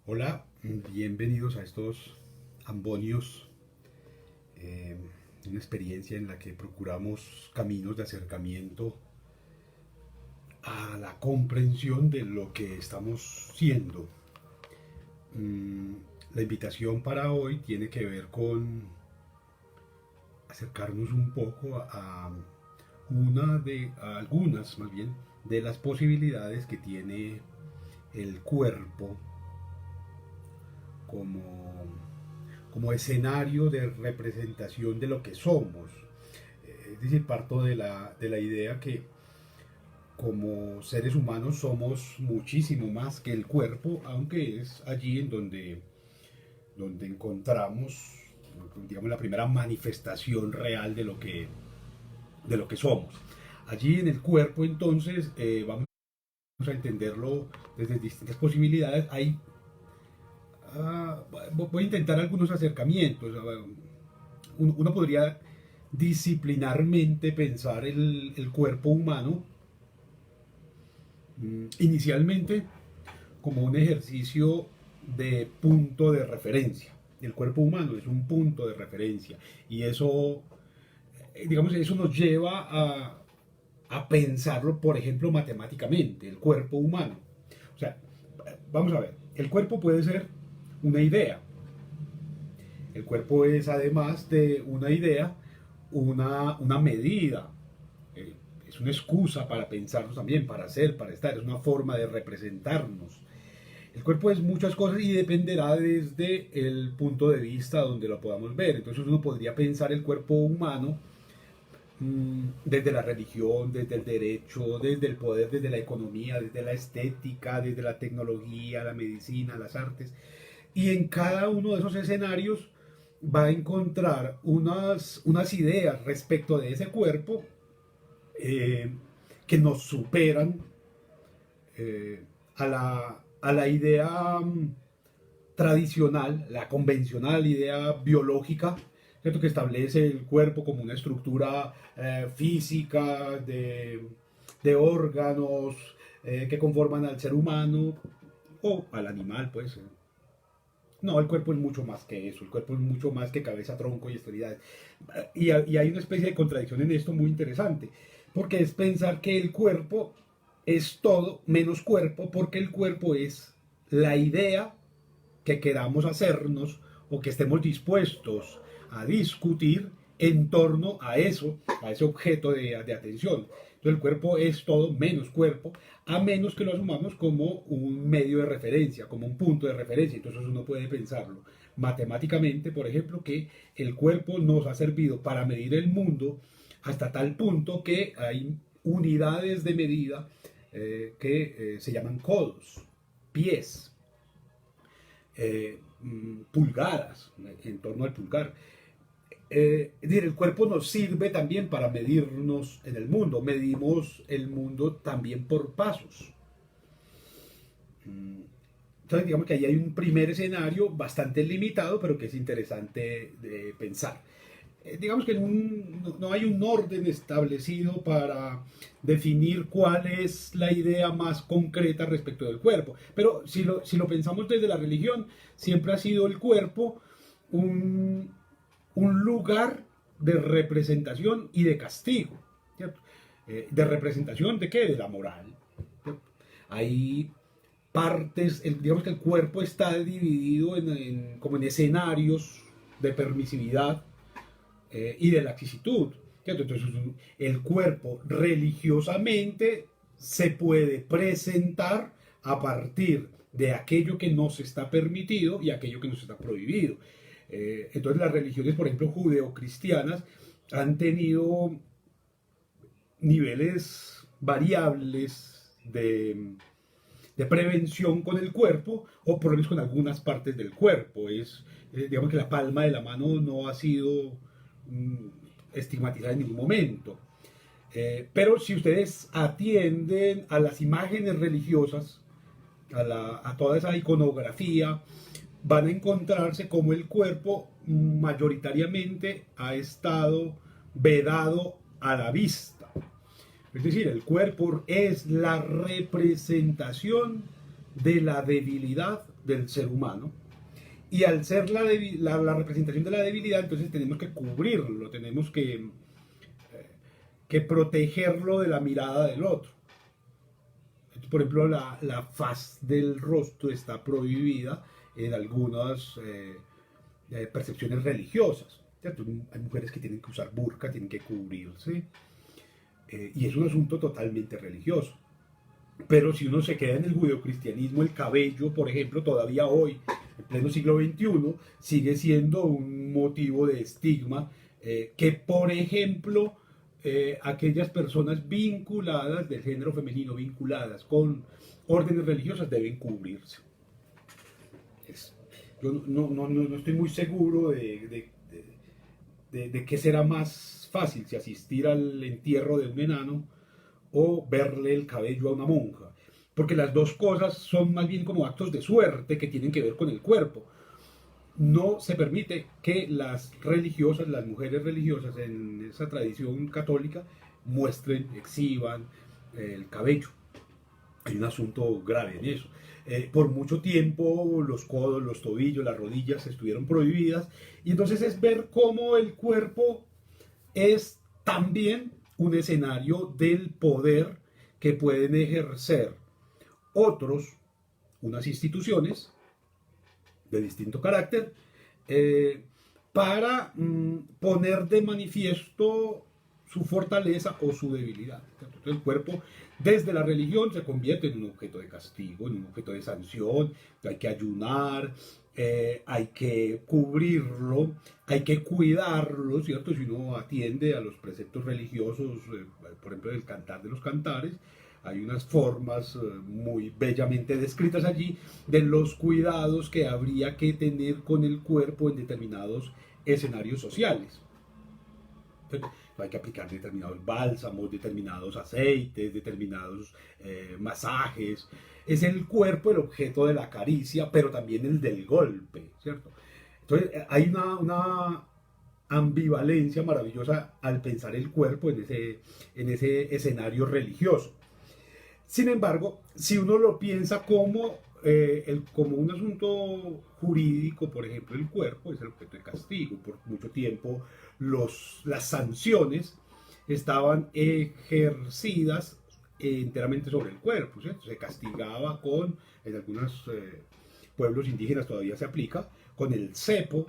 Hola, bienvenidos a estos ambonios, una experiencia en la que procuramos caminos de acercamiento a la comprensión de lo que estamos siendo. Mm, la invitación para hoy tiene que ver con acercarnos un poco a algunas más bien, de las posibilidades que tiene el cuerpo como como escenario de representación de lo que somos. Es decir, parto de la idea que como seres humanos somos muchísimo más que el cuerpo, aunque es allí en donde encontramos, digamos, la primera manifestación real de lo que somos. Allí en el cuerpo, entonces, vamos a entenderlo desde distintas posibilidades. Hay, voy a intentar algunos acercamientos. Uno podría disciplinarmente pensar el cuerpo humano inicialmente como un ejercicio de punto de referencia. El cuerpo humano es un punto de referencia y eso, digamos, eso nos lleva a pensarlo, por ejemplo, matemáticamente, el cuerpo humano. O sea, vamos a ver, el cuerpo puede ser una idea. El cuerpo es, además de una idea, una medida. Eh, es una excusa para pensarnos también, para ser, para estar. Es una forma de representarnos. El cuerpo es muchas cosas y dependerá desde el punto de vista donde lo podamos ver. Entonces uno podría pensar el cuerpo humano desde la religión, desde el derecho, desde el poder, desde la economía, desde la estética, desde la tecnología, la medicina, las artes. Y en cada uno de esos escenarios va a encontrar unas ideas respecto de ese cuerpo eh, que nos superan eh, a la idea tradicional, la convencional idea biológica, ¿cierto? Que establece el cuerpo como una estructura física de órganos que conforman al ser humano o al animal, pues. No, el cuerpo es mucho más que eso, el cuerpo es mucho más que cabeza, tronco y extremidades. Y hay una especie de contradicción en esto muy interesante, porque es pensar que el cuerpo es todo menos cuerpo, porque el cuerpo es la idea que queramos hacernos o que estemos dispuestos a discutir en torno a ese objeto de atención. Entonces el cuerpo es todo menos cuerpo, a menos que lo asumamos como un medio de referencia, como un punto de referencia. Entonces uno puede pensarlo matemáticamente, por ejemplo, que el cuerpo nos ha servido para medir el mundo hasta tal punto que hay unidades de medida que se llaman codos, pies, pulgadas, en torno al pulgar. Es decir, el cuerpo nos sirve también para medirnos en el mundo. Medimos el mundo también por pasos. Entonces, digamos que ahí hay un primer escenario bastante limitado, pero que es interesante de pensar. Digamos que no hay un orden establecido para definir cuál es la idea más concreta respecto del cuerpo. Pero si lo pensamos desde la religión, siempre ha sido el cuerpo un, un lugar de representación y de castigo. ¿Cierto? ¿De representación de qué? De la moral. ¿Cierto? Hay partes, digamos que el cuerpo está dividido como en escenarios de permisividad y de laxitud. ¿Cierto? Entonces, el cuerpo religiosamente se puede presentar a partir de aquello que nos está permitido y aquello que nos está prohibido. Entonces, las religiones, por ejemplo, judeocristianas, han tenido niveles variables de prevención con el cuerpo o por lo menos con algunas partes del cuerpo. Digamos que la palma de la mano no ha sido mm, estigmatizada en ningún momento. Pero si ustedes atienden a las imágenes religiosas, a toda esa iconografía, van a encontrarse como el cuerpo mayoritariamente ha estado vedado a la vista. Es decir, el cuerpo es la representación de la debilidad del ser humano. Y al ser la representación de la debilidad, entonces tenemos que cubrirlo, tenemos que protegerlo de la mirada del otro. Por ejemplo, la faz del rostro está prohibida en algunas percepciones religiosas, ¿cierto? Hay mujeres que tienen que usar burka, tienen que cubrirse, y es un asunto totalmente religioso. Pero si uno se queda en el judeocristianismo, el cabello, por ejemplo, todavía hoy, en pleno siglo XXI, sigue siendo un motivo de estigma que, por ejemplo, aquellas personas vinculadas del género femenino, vinculadas con órdenes religiosas, deben cubrirse. Yo no estoy muy seguro de qué será más fácil, si asistir al entierro de un enano o verle el cabello a una monja, porque las dos cosas son más bien como actos de suerte que tienen que ver con el cuerpo. No se permite que las religiosas, las mujeres religiosas en esa tradición católica muestren, exhiban el cabello. Hay un asunto grave en eso. Por mucho tiempo los codos, los tobillos, las rodillas estuvieron prohibidas, y entonces es ver cómo el cuerpo es también un escenario del poder que pueden ejercer otros, unas instituciones de distinto carácter, para poner de manifiesto su fortaleza o su debilidad. Entonces el cuerpo desde la religión se convierte en un objeto de castigo, en un objeto de sanción. Hay que ayunar, hay que cubrirlo, hay que cuidarlo, ¿cierto? Si uno atiende a los preceptos religiosos, por ejemplo, del Cantar de los Cantares, hay unas formas muy bellamente descritas allí de los cuidados que habría que tener con el cuerpo en determinados escenarios sociales. Entonces, hay que aplicar determinados bálsamos, determinados aceites, determinados masajes. Es el cuerpo el objeto de la caricia, pero también el del golpe, ¿cierto? Entonces hay una ambivalencia maravillosa al pensar el cuerpo en ese escenario religioso. Sin embargo, si uno lo piensa como un asunto jurídico, por ejemplo, el cuerpo es el objeto de castigo. Por mucho tiempo las sanciones estaban ejercidas enteramente sobre el cuerpo, ¿cierto? Se castigaba en algunos pueblos indígenas todavía se aplica, con el cepo,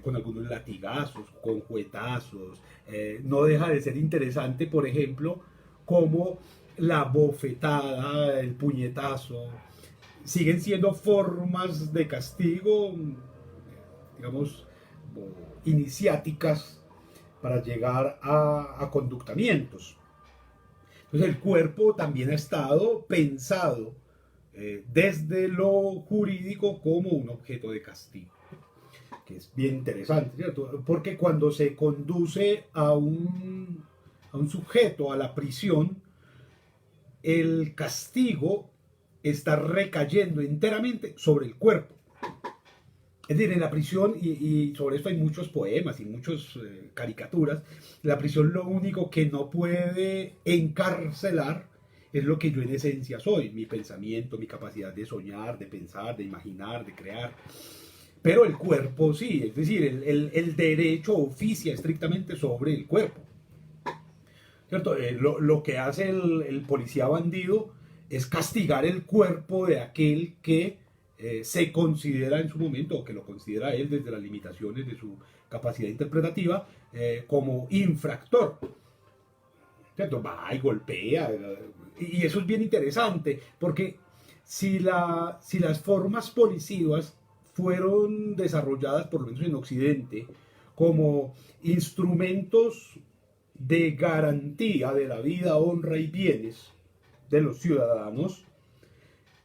con algunos latigazos, con juetazos. No deja de ser interesante, por ejemplo, cómo la bofetada, el puñetazo, siguen siendo formas de castigo, digamos, iniciáticas para llegar a conductamientos. Entonces el cuerpo también ha estado pensado desde lo jurídico como un objeto de castigo, que es bien interesante, ¿cierto? Porque cuando se conduce a un sujeto a la prisión, el castigo está recayendo enteramente sobre el cuerpo. Es decir, en la prisión, y sobre esto hay muchos poemas y muchas caricaturas, la prisión lo único que no puede encarcelar es lo que yo en esencia soy, mi pensamiento, mi capacidad de soñar, de pensar, de imaginar, de crear. Pero el cuerpo sí, es decir, el derecho oficia estrictamente sobre el cuerpo. ¿Cierto? Lo que hace el policía bandido es castigar el cuerpo de aquel que se considera en su momento, o que lo considera él desde las limitaciones de su capacidad interpretativa, como infractor. ¿Cierto? Va y golpea. Y eso es bien interesante, porque si las formas policivas fueron desarrolladas, por lo menos en Occidente, como instrumentos de garantía de la vida, honra y bienes de los ciudadanos,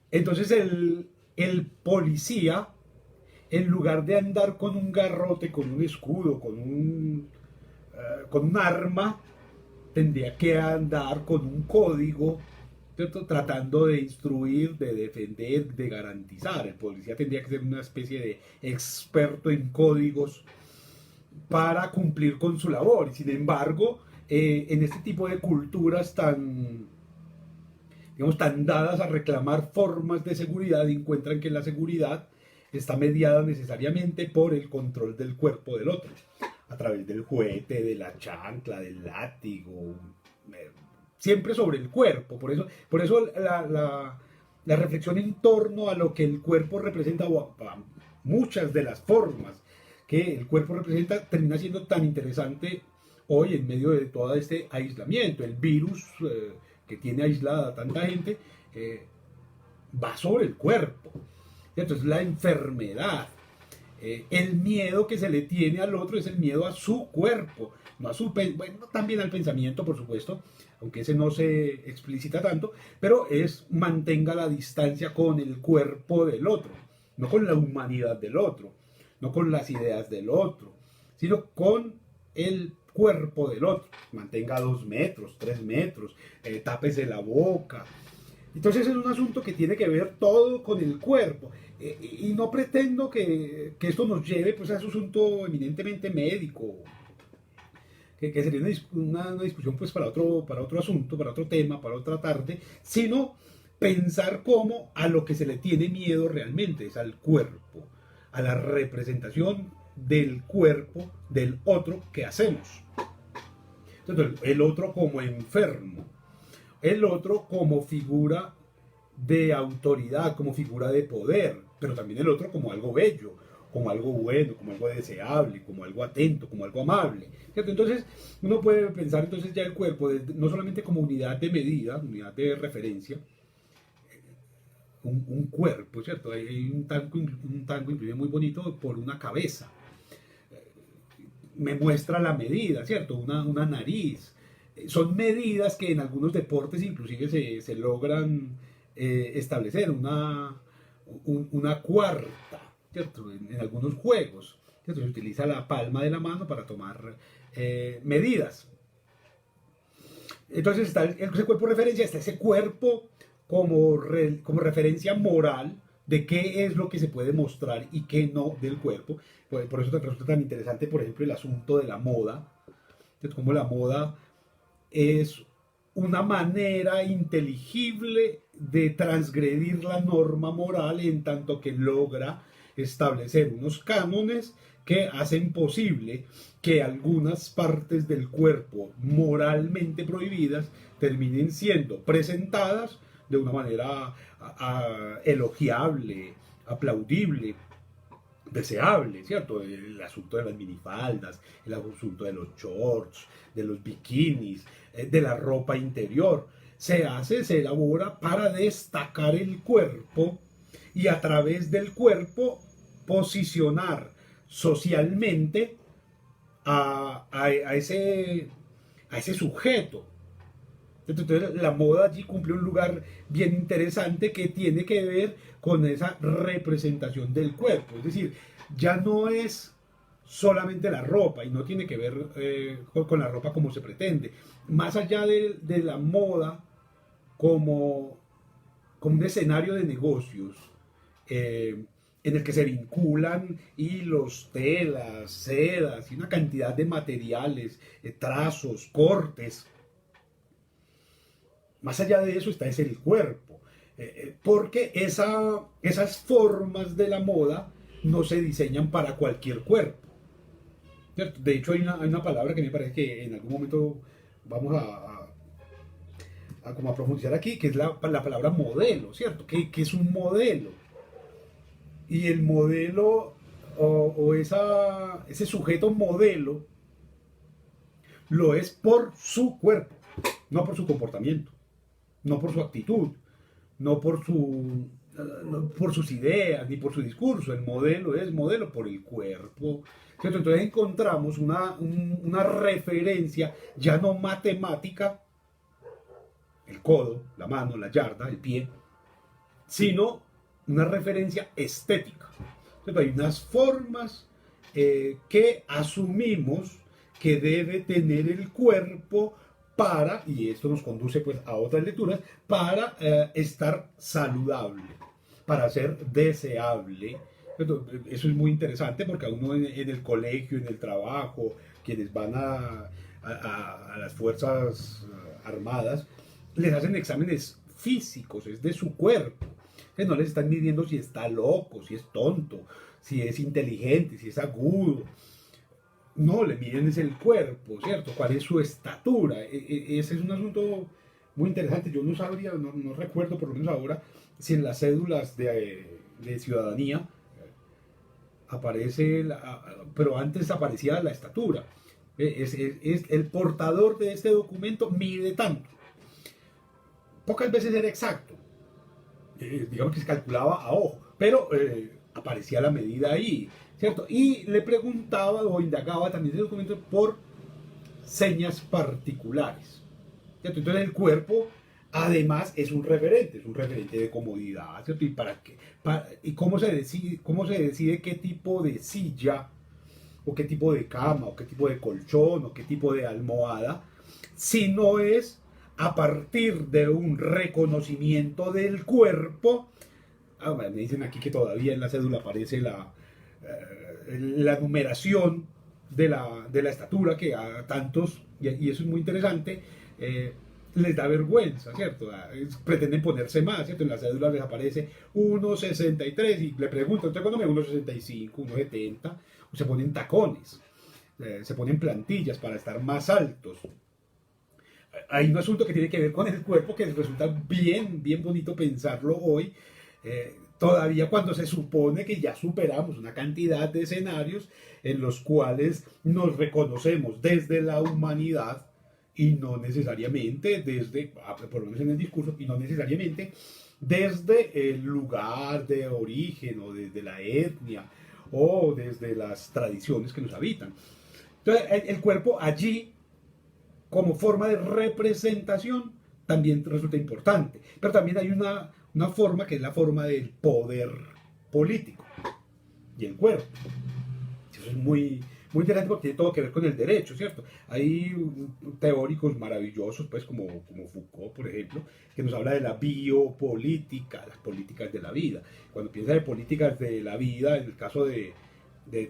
entonces el policía, en lugar de andar con un garrote, con un escudo, con un arma, tendría que andar con un código, ¿cierto? Tratando de instruir, de defender, de garantizar. El policía tendría que ser una especie de experto en códigos para cumplir con su labor. Y sin embargo, en este tipo de culturas tan digamos, tan dadas a reclamar formas de seguridad, encuentran que la seguridad está mediada necesariamente por el control del cuerpo del otro, a través del juguete, de la chancla, del látigo, siempre sobre el cuerpo. Por eso la reflexión en torno a lo que el cuerpo representa, o a muchas de las formas que el cuerpo representa, termina siendo tan interesante hoy en medio de todo este aislamiento. El virus que tiene aislada a tanta gente va sobre el cuerpo. Entonces la enfermedad, el miedo que se le tiene al otro es el miedo a su cuerpo, no a su bueno, también al pensamiento, por supuesto, aunque ese no se explicita tanto, pero es mantenga la distancia con el cuerpo del otro, no con la humanidad del otro, no con las ideas del otro, sino con el cuerpo del otro. Mantenga 2 metros, 3 metros, tápese la boca. Entonces es un asunto que tiene que ver todo con el cuerpo. Y no pretendo que esto nos lleve pues, a ese asunto eminentemente médico, que sería una discusión pues, para otro asunto, para otro tema, para otra tarde, sino pensar cómo a lo que se le tiene miedo realmente es al cuerpo, a la representación del cuerpo del otro que hacemos. Entonces, el otro como enfermo, el otro como figura de autoridad, como figura de poder, pero también el otro como algo bello, como algo bueno, como algo deseable, como algo atento, como algo amable. ¿Cierto? Entonces uno puede pensar entonces ya el cuerpo no solamente como unidad de medida, unidad de referencia, un cuerpo, ¿cierto? Hay un tango inclusive muy bonito por una cabeza. Me muestra la medida, ¿cierto? Una nariz. Son medidas que en algunos deportes inclusive se logran establecer, una cuarta, ¿cierto? En algunos juegos, ¿cierto? Se utiliza la palma de la mano para tomar medidas. Entonces está ese cuerpo de referencia, está ese cuerpo como referencia moral de qué es lo que se puede mostrar y qué no del cuerpo. Por eso resulta tan interesante, por ejemplo, el asunto de la moda. Entonces, como la moda es una manera inteligible de transgredir la norma moral en tanto que logra establecer unos cánones que hacen posible que algunas partes del cuerpo moralmente prohibidas terminen siendo presentadas de una manera elogiable, aplaudible, deseable, ¿cierto? El asunto de las minifaldas, el asunto de los shorts, de los bikinis, de la ropa interior. Se elabora para destacar el cuerpo y a través del cuerpo posicionar socialmente a ese sujeto. Entonces la moda allí cumple un lugar bien interesante que tiene que ver con esa representación del cuerpo. Es decir, ya no es solamente la ropa y no tiene que ver con la ropa como se pretende. Más allá de la moda como un escenario de negocios en el que se vinculan hilos, telas, sedas y una cantidad de materiales, trazos, cortes. Más allá de eso está el cuerpo, porque esas formas de la moda no se diseñan para cualquier cuerpo, ¿cierto? De hecho hay una palabra que me parece que en algún momento vamos como a profundizar aquí, que es la palabra modelo, ¿cierto? Que es un modelo. Y el modelo ese sujeto modelo lo es por su cuerpo, no por su comportamiento, no por su actitud, no por sus ideas, ni por su discurso. El modelo es modelo por el cuerpo, ¿cierto? Entonces encontramos una referencia ya no matemática, el codo, la mano, la yarda, el pie, sino una referencia estética. Entonces hay unas formas que asumimos que debe tener el cuerpo para, y esto nos conduce pues a otras lecturas, para estar saludable, para ser deseable. Eso es muy interesante porque a uno en el colegio, en el trabajo, quienes van a las fuerzas armadas, les hacen exámenes físicos, es de su cuerpo. Que no les están midiendo si está loco, si es tonto, si es inteligente, si es agudo. No, le miden es el cuerpo, ¿cierto? ¿Cuál es su estatura? Ese es un asunto muy interesante. Yo no sabría, no recuerdo por lo menos ahora, si en las cédulas de ciudadanía aparece, pero antes aparecía la estatura. El portador de este documento mide tanto. Pocas veces era exacto. Digamos que se calculaba a ojo, pero aparecía la medida ahí, ¿cierto? Y le preguntaba o indagaba también ese documento por señas particulares, ¿cierto? Entonces el cuerpo además es un referente de comodidad, ¿cierto? ¿Y para qué? ¿Y cómo se decide qué tipo de silla o qué tipo de cama o qué tipo de colchón o qué tipo de almohada, si no es a partir de un reconocimiento del cuerpo? Me dicen aquí que todavía en la cédula aparece la numeración de la estatura, que a tantos, y eso es muy interesante, les da vergüenza, ¿cierto? Pretenden ponerse más, ¿cierto? En la cédula les aparece 1,63 y le preguntan, ¿usted cuándo me 1,65, 1,70? O se ponen tacones, se ponen plantillas para estar más altos. Hay un asunto que tiene que ver con el cuerpo que resulta bien bonito pensarlo hoy, todavía cuando se supone que ya superamos una cantidad de escenarios en los cuales nos reconocemos desde la humanidad y no necesariamente desde, por lo menos en el discurso, y no necesariamente desde el lugar de origen o desde la etnia o desde las tradiciones que nos habitan. Entonces, el cuerpo allí, como forma de representación, también resulta importante. Pero también hay una forma que es la forma del poder político y el cuerpo. Eso es muy interesante porque tiene todo que ver con el derecho, ¿cierto? Hay teóricos maravillosos, pues como Foucault, por ejemplo, que nos habla de la biopolítica, las políticas de la vida. Cuando piensa de políticas de la vida, en el caso de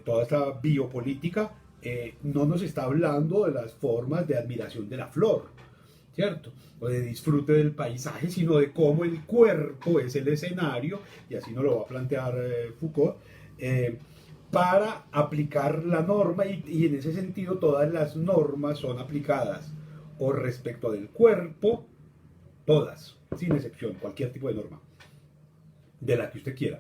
toda esta biopolítica, no nos está hablando de las formas de admiración de la flor, ¿cierto? O de disfrute del paisaje, sino de cómo el cuerpo es el escenario, y así nos lo va a plantear Foucault, para aplicar la norma, y en ese sentido todas las normas son aplicadas o respecto del cuerpo, todas, sin excepción, cualquier tipo de norma, de la que usted quiera,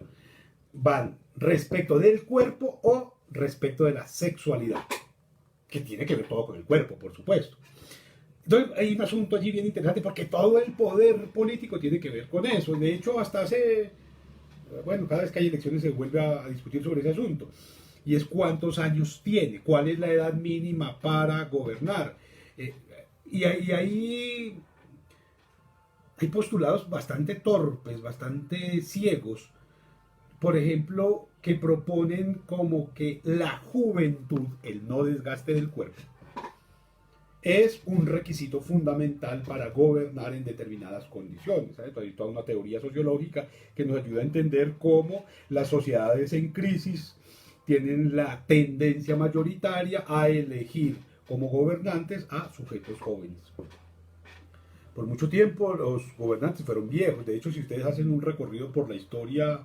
van respecto del cuerpo o respecto de la sexualidad, que tiene que ver todo con el cuerpo, por supuesto. Entonces hay un asunto allí bien interesante porque todo el poder político tiene que ver con eso. De hecho, hasta hace, bueno, cada vez que hay elecciones se vuelve a discutir sobre ese asunto. Y es cuántos años tiene, cuál es la edad mínima para gobernar. Y ahí hay postulados bastante torpes, bastante ciegos, por ejemplo, que proponen como que la juventud, el no desgaste del cuerpo, es un requisito fundamental para gobernar en determinadas condiciones. ¿Sabes? Hay toda una teoría sociológica que nos ayuda a entender cómo las sociedades en crisis tienen la tendencia mayoritaria a elegir como gobernantes a sujetos jóvenes. Por mucho tiempo los gobernantes fueron viejos. De hecho, si ustedes hacen un recorrido por la historia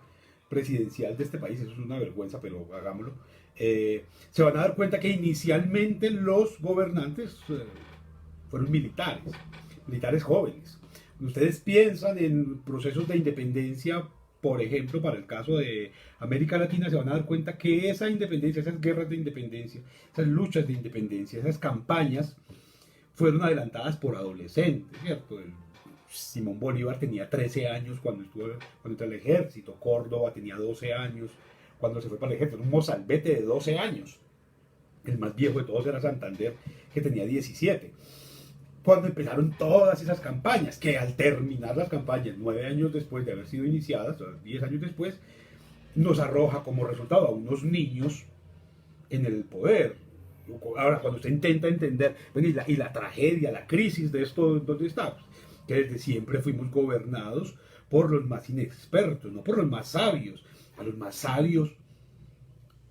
presidencial de este país, eso es una vergüenza, pero hagámoslo, se van a dar cuenta que inicialmente los gobernantes fueron militares jóvenes. Ustedes piensan en procesos de independencia, por ejemplo, para el caso de América Latina, se van a dar cuenta que esa independencia, esas guerras de independencia, esas luchas de independencia, esas campañas, fueron adelantadas por adolescentes, ¿cierto? Simón Bolívar tenía 13 años cuando entró al ejército, Córdoba tenía 12 años cuando se fue para el ejército, un mozalbete de 12 años. El más viejo de todos era Santander, que tenía 17. Cuando empezaron todas esas campañas, que al terminar las campañas, 9 años después de haber sido iniciadas, 10 años después, nos arroja como resultado a unos niños en el poder. Ahora, cuando usted intenta entender, y la tragedia, la crisis de esto, ¿dónde estamos? Que desde siempre fuimos gobernados por los más inexpertos, no por los más sabios. A los más sabios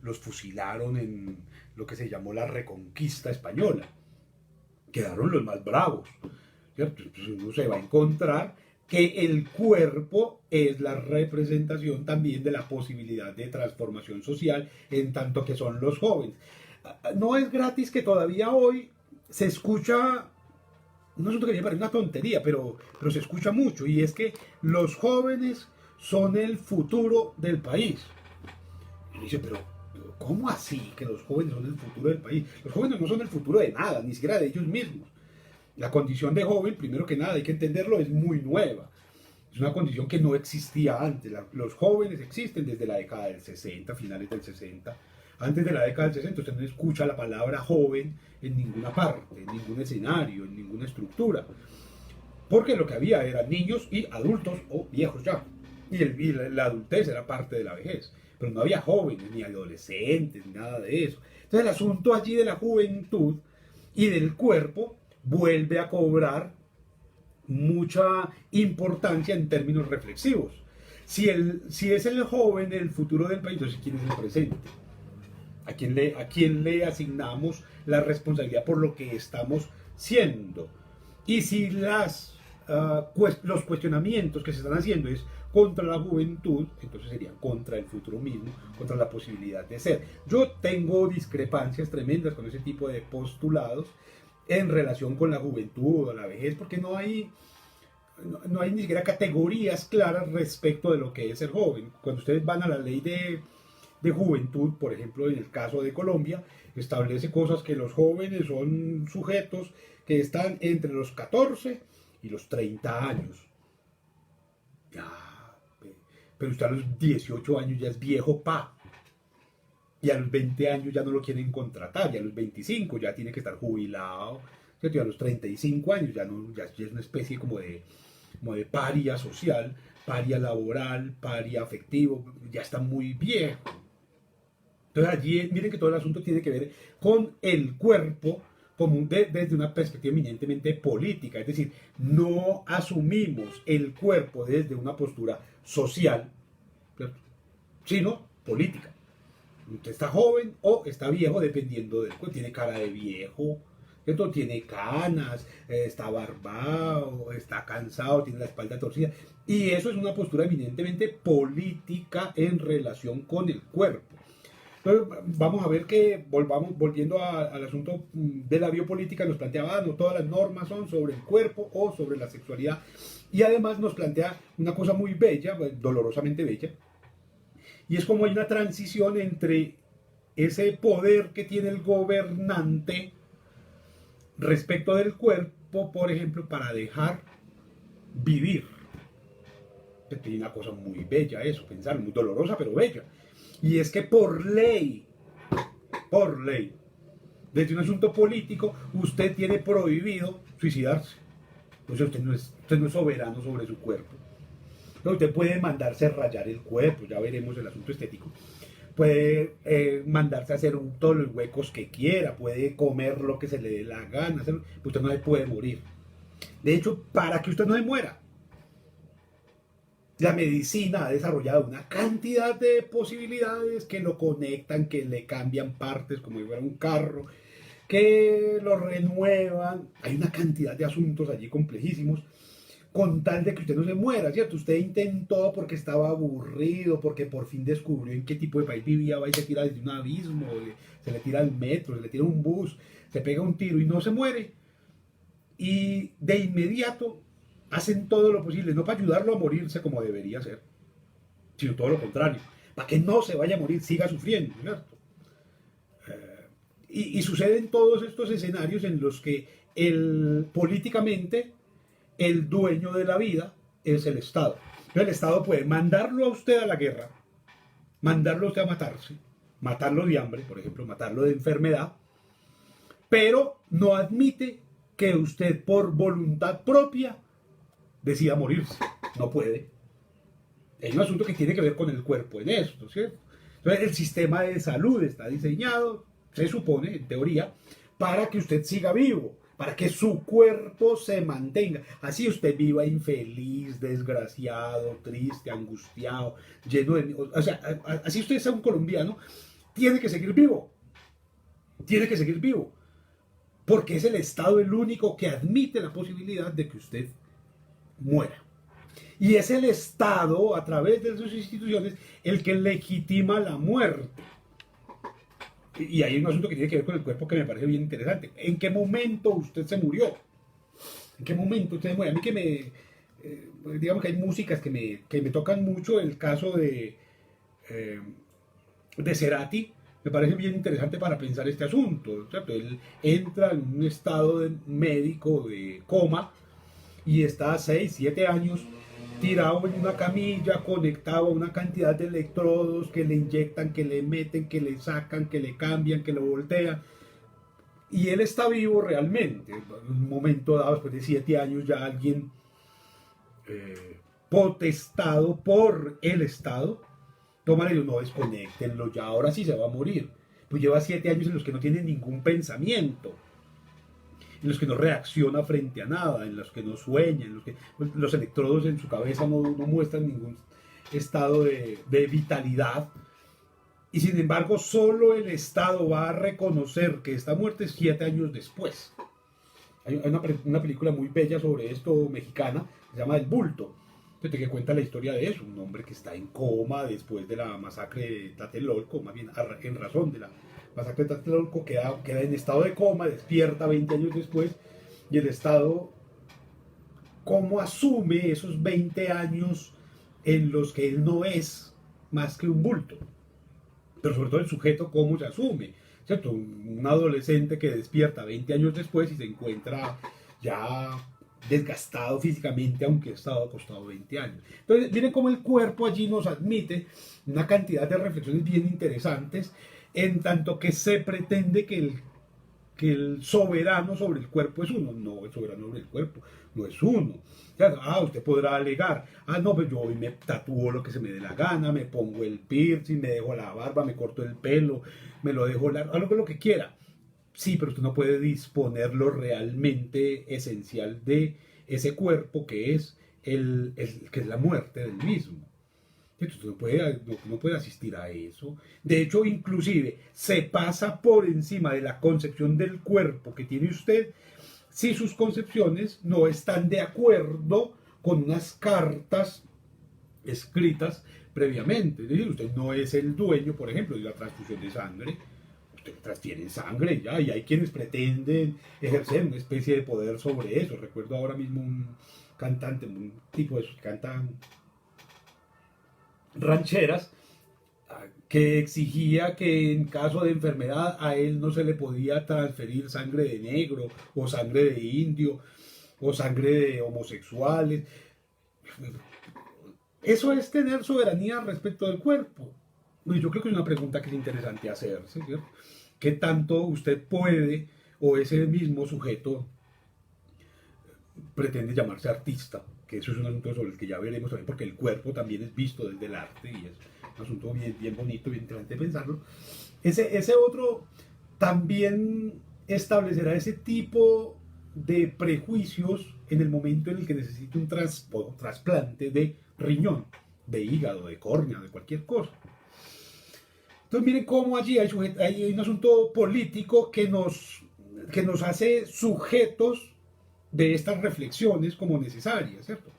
los fusilaron en lo que se llamó la Reconquista Española. Quedaron los más bravos, ¿cierto? Entonces uno se va a encontrar que el cuerpo es la representación también de la posibilidad de transformación social, en tanto que son los jóvenes. No es gratis que todavía hoy se escucha, no es un que me parece una tontería, pero se escucha mucho, y es que los jóvenes son el futuro del país. Y dice, pero ¿cómo así que los jóvenes son el futuro del país? Los jóvenes no son el futuro de nada, ni siquiera de ellos mismos. La condición de joven, primero que nada, hay que entenderlo, es muy nueva. Es una condición que no existía antes. Los jóvenes existen desde la década del 60, finales del 60. Antes de la década del 60 usted no escucha la palabra joven en ninguna parte, en ningún escenario, en ninguna estructura. Porque lo que había eran niños y adultos o viejos ya. Y la adultez era parte de la vejez. Pero no había jóvenes, ni adolescentes, ni nada de eso. Entonces el asunto allí de la juventud y del cuerpo vuelve a cobrar mucha importancia en términos reflexivos. Si es el joven el futuro del país, entonces ¿quién es el presente? ¿A quién le asignamos la responsabilidad por lo que estamos siendo? Y si los cuestionamientos que se están haciendo es contra la juventud, entonces serían contra el futuro mismo, contra la posibilidad de ser. Yo tengo discrepancias tremendas con ese tipo de postulados en relación con la juventud o la vejez, porque no hay ni siquiera categorías claras respecto de lo que es ser joven. Cuando ustedes van a la ley de juventud, por ejemplo, en el caso de Colombia, establece cosas que los jóvenes son sujetos que están entre los 14 y los 30 años. Pero usted a los 18 años ya es viejo, y a los 20 años ya no lo quieren contratar, y a los 25 ya tiene que estar jubilado, ¿cierto? Y a los 35 años ya es una especie como de paria social, paria laboral, paria afectivo, ya está muy viejo. Entonces allí miren que todo el asunto tiene que ver con el cuerpo desde una perspectiva eminentemente política, es decir, no asumimos el cuerpo desde una postura social, ¿cierto?, sino política. Usted está joven o está viejo dependiendo del cuerpo, tiene cara de viejo, ¿cierto?, tiene canas, está barbado, está cansado, tiene la espalda torcida, y eso es una postura eminentemente política en relación con el cuerpo. Entonces, vamos a ver que volviendo al asunto de la biopolítica, nos planteaba, no todas las normas son sobre el cuerpo o sobre la sexualidad, y además nos plantea una cosa muy bella, dolorosamente bella, y es como hay una transición entre ese poder que tiene el gobernante respecto del cuerpo, por ejemplo, para dejar vivir. Es una cosa muy bella eso, pensar, muy dolorosa, pero bella. Y es que por ley, desde un asunto político, usted tiene prohibido suicidarse. Pues usted no es soberano sobre su cuerpo. Pero usted puede mandarse a rayar el cuerpo, ya veremos el asunto estético. Puede mandarse a hacer todos los huecos que quiera, puede comer lo que se le dé la gana, usted no se puede morir. De hecho, para que usted no se muera, la medicina ha desarrollado una cantidad de posibilidades que lo conectan, que le cambian partes como si fuera un carro, que lo renuevan. Hay una cantidad de asuntos allí complejísimos con tal de que usted no se muera, ¿cierto? Usted intentó porque estaba aburrido, porque por fin descubrió en qué tipo de país vivía, va y se tira desde un abismo, se le tira al metro, se le tira un bus, se pega un tiro y no se muere. Y de inmediato hacen todo lo posible, no para ayudarlo a morirse como debería ser, sino todo lo contrario, para que no se vaya a morir, siga sufriendo, ¿cierto? Y suceden todos estos escenarios en los que políticamente el dueño de la vida es el Estado. Entonces el Estado puede mandarlo a usted a la guerra, mandarlo a usted a matarse, matarlo de hambre, por ejemplo, matarlo de enfermedad, pero no admite que usted por voluntad propia decida morirse. No puede. Hay un asunto que tiene que ver con el cuerpo en esto, ¿cierto? Entonces el sistema de salud está diseñado, se supone, en teoría, para que usted siga vivo, para que su cuerpo se mantenga. Así usted viva infeliz, desgraciado, triste, angustiado, lleno de... O sea, así usted sea un colombiano, tiene que seguir vivo. Tiene que seguir vivo. Porque es el Estado el único que admite la posibilidad de que usted muera. Y es el Estado, a través de sus instituciones, el que legitima la muerte. Y hay un asunto que tiene que ver con el cuerpo que me parece bien interesante. ¿En qué momento usted se murió? ¿En qué momento usted se muere? A mí que digamos que hay músicas que me tocan mucho. El caso eh, de Cerati me parece bien interesante para pensar este asunto, ¿cierto? Él entra en un estado médico de coma y está 6, 7 años tirado en una camilla, conectado a una cantidad de electrodos que le inyectan, que le meten, que le sacan, que le cambian, que lo voltean. Y él está vivo realmente. En un momento dado, después de 7 años, ya alguien potestado por el Estado toma y no, desconectenlo, ya ahora sí se va a morir. Pues lleva 7 años en los que no tiene ningún pensamiento, en los que no reacciona frente a nada, en los que no sueña, en los que los electrodos en su cabeza no muestran ningún estado de vitalidad. Y sin embargo, solo el Estado va a reconocer que está muerto 7 años después. Hay una película muy bella sobre esto, mexicana, que se llama El Bulto, que cuenta la historia de eso, un hombre que está en coma después de la masacre de Tlatelolco, más bien en razón de la masacre de Tlatelolco, queda en estado de coma, despierta 20 años después, y el Estado, ¿cómo asume esos 20 años en los que él no es más que un bulto? Pero sobre todo el sujeto, ¿cómo se asume? ¿Cierto? Un adolescente que despierta 20 años después y se encuentra ya desgastado físicamente, aunque ha estado acostado 20 años. Entonces, miren cómo el cuerpo allí nos admite una cantidad de reflexiones bien interesantes, en tanto que se pretende que el soberano sobre el cuerpo es uno. No, el soberano sobre el cuerpo no es uno. Usted podrá alegar, no, pues yo hoy me tatúo lo que se me dé la gana, me pongo el piercing, me dejo la barba, me corto el pelo, me lo dejo largo, algo lo que quiera. Sí, pero usted no puede disponer lo realmente esencial de ese cuerpo que es que es la muerte del mismo. Entonces no puede asistir a eso. De hecho, inclusive se pasa por encima de la concepción del cuerpo que tiene usted si sus concepciones no están de acuerdo con unas cartas escritas previamente. Es decir, usted no es el dueño, por ejemplo, de la transfusión de sangre. Usted transfiere sangre ya, y hay quienes pretenden ejercer una especie de poder sobre eso. Recuerdo ahora mismo un cantante, un tipo de esos que cantan rancheras, que exigía que en caso de enfermedad a él no se le podía transferir sangre de negro o sangre de indio o sangre de homosexuales. Eso es tener soberanía respecto del cuerpo. Y yo creo que es una pregunta que es interesante hacerse, ¿cierto? ¿Qué tanto usted puede, o ese mismo sujeto pretende llamarse artista? Que eso es un asunto sobre el que ya veremos también, porque el cuerpo también es visto desde el arte y es un asunto bien bonito, bien interesante de pensarlo. Ese otro también establecerá ese tipo de prejuicios en el momento en el que necesite un trasplante de riñón, de hígado, de córnea, de cualquier cosa. Entonces miren cómo allí hay un asunto político que nos hace sujetos de estas reflexiones como necesarias, ¿cierto?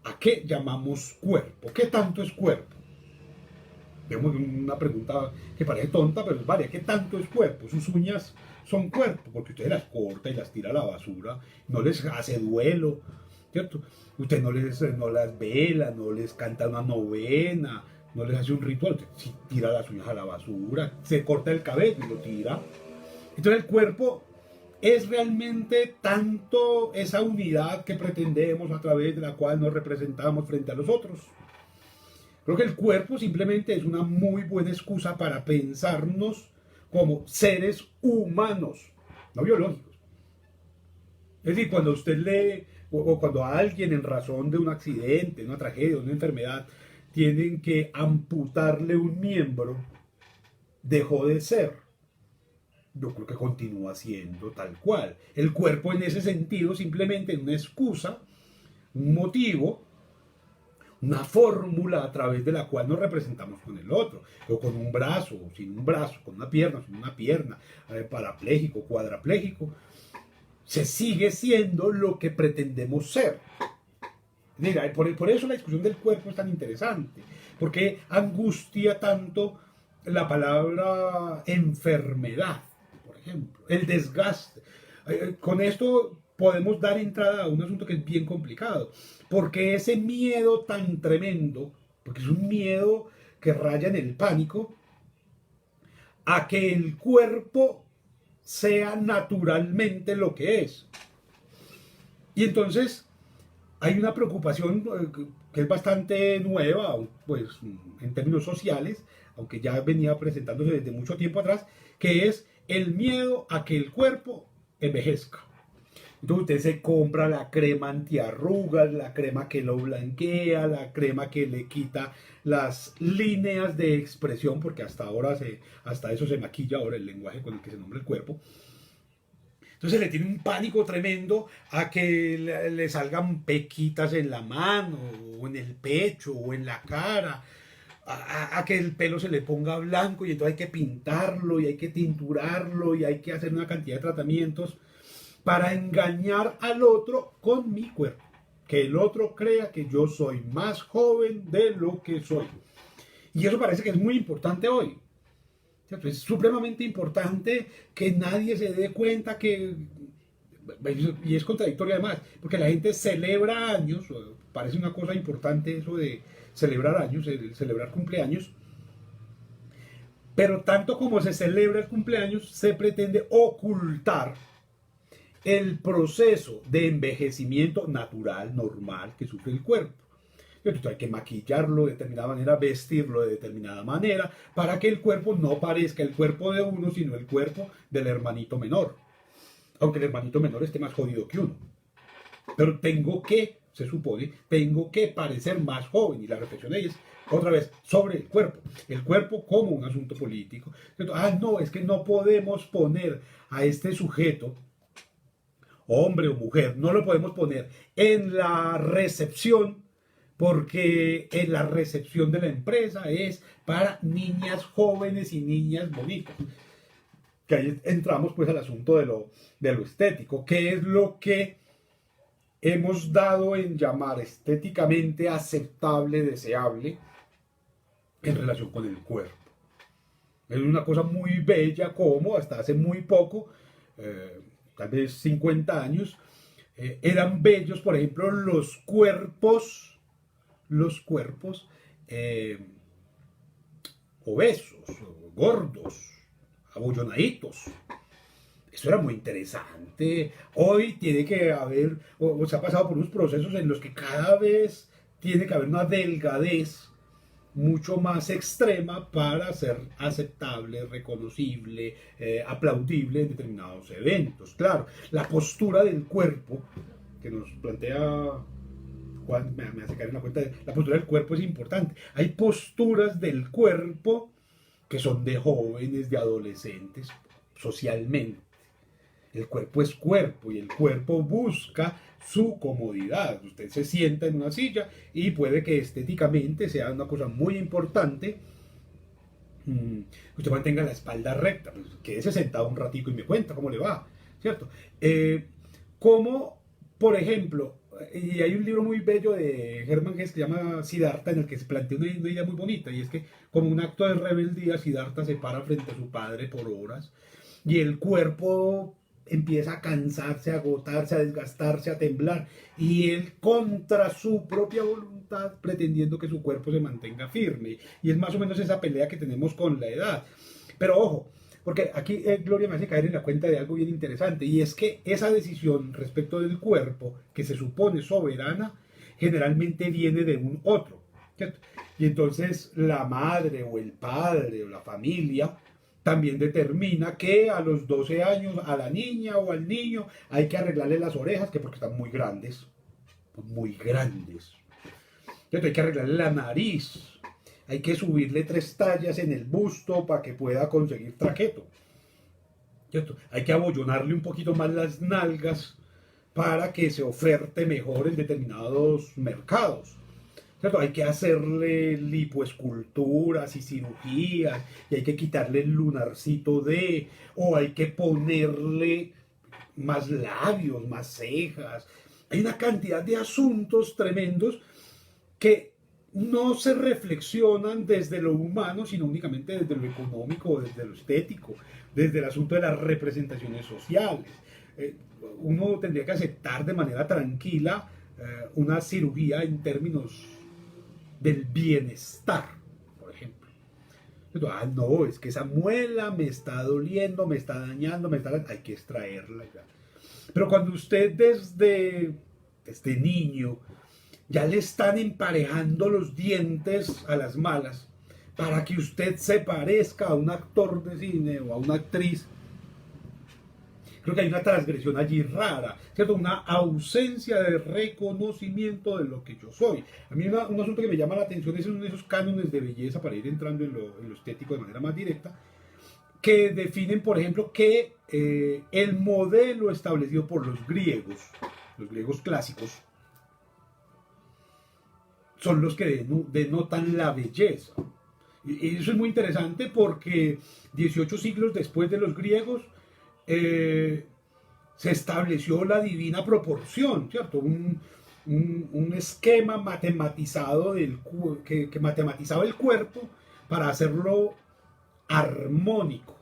¿A qué llamamos cuerpo? ¿Qué tanto es cuerpo? Tenemos una pregunta que parece tonta, pero es varia. ¿Qué tanto es cuerpo? Sus uñas son cuerpo, porque usted las corta y las tira a la basura, no les hace duelo, ¿cierto? Usted no las vela, no les canta una novena, no les hace un ritual, usted sí tira las uñas a la basura, se corta el cabello y lo tira. Entonces el cuerpo es realmente tanto esa unidad que pretendemos a través de la cual nos representamos frente a los otros. Creo que el cuerpo simplemente es una muy buena excusa para pensarnos como seres humanos, no biológicos. Es decir, cuando usted lee o cuando a alguien en razón de un accidente, una tragedia, una enfermedad, tienen que amputarle un miembro, dejó de ser. Yo creo que continúa siendo tal cual. El cuerpo en ese sentido simplemente es una excusa, un motivo, una fórmula a través de la cual nos representamos con el otro, o con un brazo, o sin un brazo, con una pierna, sin una pierna, parapléjico, cuadrapléjico, se sigue siendo lo que pretendemos ser. Mira, por eso la discusión del cuerpo es tan interesante, porque angustia tanto la palabra enfermedad, por ejemplo, el desgaste. Con esto podemos dar entrada a un asunto que es bien complicado, porque ese miedo tan tremendo, porque es un miedo que raya en el pánico, a que el cuerpo sea naturalmente lo que es. Y entonces hay una preocupación que es bastante nueva, pues en términos sociales, aunque ya venía presentándose desde mucho tiempo atrás, que es el miedo a que el cuerpo envejezca. Entonces usted se compra la crema antiarrugas, la crema que lo blanquea, la crema que le quita las líneas de expresión, porque hasta eso se maquilla ahora el lenguaje con el que se nombra el cuerpo. Entonces le tiene un pánico tremendo a que le salgan pequitas en la mano, o en el pecho, o en la cara, a que el pelo se le ponga blanco y entonces hay que pintarlo y hay que tinturarlo y hay que hacer una cantidad de tratamientos para engañar al otro con mi cuerpo. Que el otro crea que yo soy más joven de lo que soy. Y eso parece que es muy importante hoy. ¿Cierto? Es supremamente importante que nadie se dé cuenta que... Y es contradictorio además, porque la gente celebra años, parece una cosa importante eso de celebrar años, celebrar cumpleaños, pero tanto como se celebra el cumpleaños, se pretende ocultar el proceso de envejecimiento natural, normal, que sufre el cuerpo. Entonces hay que maquillarlo de determinada manera, vestirlo de determinada manera, para que el cuerpo no parezca el cuerpo de uno, sino el cuerpo del hermanito menor. Aunque el hermanito menor esté más jodido que uno. Pero se supone, tengo que parecer más joven. Y la reflexión de ella es, otra vez, sobre el cuerpo. El cuerpo como un asunto político. No, es que no podemos poner a este sujeto, hombre o mujer, no lo podemos poner en la recepción, porque en la recepción de la empresa es para niñas jóvenes y niñas bonitas. Que ahí entramos pues al asunto de lo estético, que es lo que hemos dado en llamar estéticamente aceptable, deseable, en relación con el cuerpo. Es una cosa muy bella como hasta hace muy poco, tal vez 50 años, eran bellos, por ejemplo, los cuerpos obesos, gordos, abollonaditos. Eso era muy interesante. Hoy tiene que haber, o se ha pasado por unos procesos en los que cada vez tiene que haber una delgadez mucho más extrema para ser aceptable, reconocible, aplaudible en determinados eventos. Claro, la postura del cuerpo que nos plantea Juan me hace caer en la cuenta de la postura del cuerpo es importante. Hay posturas del cuerpo que son de jóvenes, de adolescentes, socialmente. El cuerpo es cuerpo y el cuerpo busca su comodidad. Usted se sienta en una silla y puede que estéticamente sea una cosa muy importante. Usted mantenga la espalda recta, pues quédese sentado un ratico y me cuenta cómo le va, ¿cierto? Como, por ejemplo, y hay un libro muy bello de Hermann Hesse que se llama Siddhartha, en el que se plantea una idea muy bonita, y es que como un acto de rebeldía, Siddhartha se para frente a su padre por horas, y el cuerpo empieza a cansarse, a agotarse, a desgastarse, a temblar, y él contra su propia voluntad pretendiendo que su cuerpo se mantenga firme, y es más o menos esa pelea que tenemos con la edad. Pero ojo, porque aquí Gloria me hace caer en la cuenta de algo bien interesante, y es que esa decisión respecto del cuerpo, que se supone soberana, generalmente viene de un otro, ¿cierto? Y entonces la madre o el padre o la familia también determina que a los 12 años a la niña o al niño hay que arreglarle las orejas, que porque están muy grandes, muy grandes. Entonces hay que arreglarle la nariz, hay que subirle 3 tallas en el busto para que pueda conseguir traqueto. ¿Cierto? Hay que abollonarle un poquito más las nalgas para que se oferte mejor en determinados mercados. ¿Cierto? Hay que hacerle lipoesculturas y cirugías, y hay que quitarle el lunarcito o hay que ponerle más labios, más cejas, Hay una cantidad de asuntos tremendos que no se reflexionan desde lo humano, sino únicamente desde lo económico, desde lo estético, desde el asunto de las representaciones sociales. Uno tendría que aceptar de manera tranquila una cirugía en términos del bienestar, por ejemplo. Ah, no, es que esa muela me está doliendo, me está dañando, hay que extraerla ya. Pero cuando usted desde niño ya le están emparejando los dientes a las malas para que usted se parezca a un actor de cine o a una actriz, creo que hay una transgresión allí rara, ¿cierto? Una ausencia de reconocimiento de lo que yo soy. A mí un asunto que me llama la atención es uno de esos cánones de belleza, para ir entrando en lo estético de manera más directa, que definen, por ejemplo, que el modelo establecido por los griegos clásicos, son los que denotan la belleza. Y eso es muy interesante porque 18 siglos después de los griegos se estableció la divina proporción, ¿cierto? Un esquema matematizado que matematizaba el cuerpo para hacerlo armónico,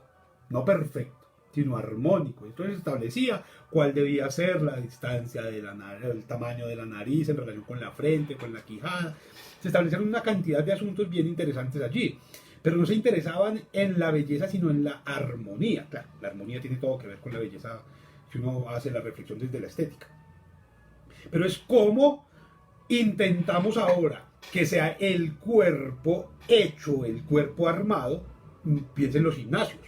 no perfecto, sino armónico. Entonces establecía cuál debía ser la distancia el tamaño de la nariz en relación con la frente, con la quijada. Se establecieron una cantidad de asuntos bien interesantes allí, pero no se interesaban en la belleza, sino en la armonía. Claro, la armonía tiene todo que ver con la belleza si uno hace la reflexión desde la estética. Pero es como intentamos ahora que sea el cuerpo hecho, el cuerpo armado. Piensa en los gimnasios.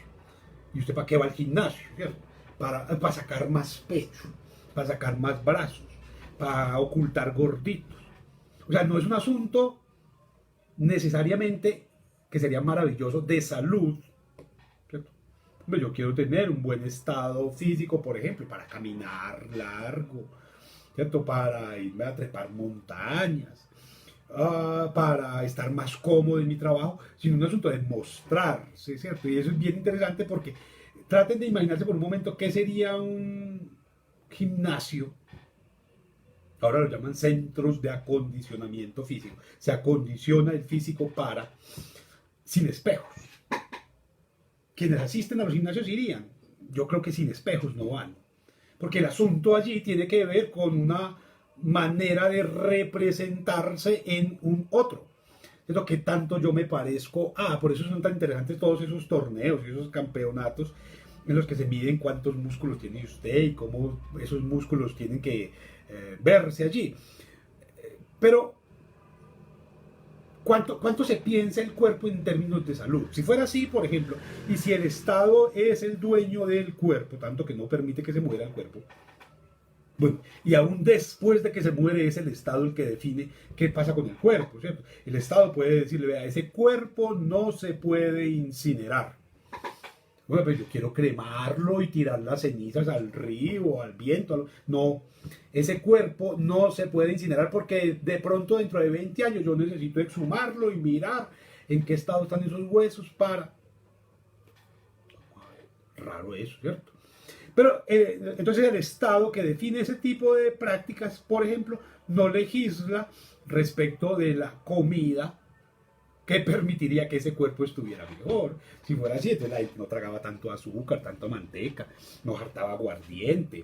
¿Y usted para qué va al gimnasio? ¿Cierto? Para sacar más pecho, para sacar más brazos, para ocultar gorditos. O sea, no es un asunto necesariamente que sería maravilloso de salud, ¿cierto? Yo quiero tener un buen estado físico, por ejemplo, para caminar largo, ¿cierto? Para irme a trepar montañas, para estar más cómodo en mi trabajo, sino un asunto de mostrarse, ¿cierto? Y eso es bien interesante porque traten de imaginarse por un momento qué sería un gimnasio. Ahora lo llaman centros de acondicionamiento físico. Se acondiciona el físico sin espejos. Quienes asisten a los gimnasios irían. Yo creo que sin espejos no van. Porque el asunto allí tiene que ver con una manera de representarse en un otro. Es lo que tanto yo me parezco por eso son tan interesantes todos esos torneos y esos campeonatos en los que se miden cuántos músculos tiene usted y cómo esos músculos tienen que verse allí. Pero ¿cuánto se piensa el cuerpo en términos de salud? Si fuera así, por ejemplo, y si el Estado es el dueño del cuerpo, tanto que no permite que se muera el cuerpo, bueno, y aún después de que se muere es el Estado el que define qué pasa con el cuerpo, ¿cierto? El Estado puede decirle, vea, ese cuerpo no se puede incinerar. Bueno, pues yo quiero cremarlo y tirar las cenizas al río, al viento. No, ese cuerpo no se puede incinerar porque de pronto dentro de 20 años yo necesito exhumarlo y mirar en qué estado están esos huesos para... Raro eso, ¿cierto? Pero entonces el Estado que define ese tipo de prácticas, por ejemplo, no legisla respecto de la comida que permitiría que ese cuerpo estuviera mejor. Si fuera así, entonces no tragaba tanto azúcar, tanto manteca, no hartaba aguardiente,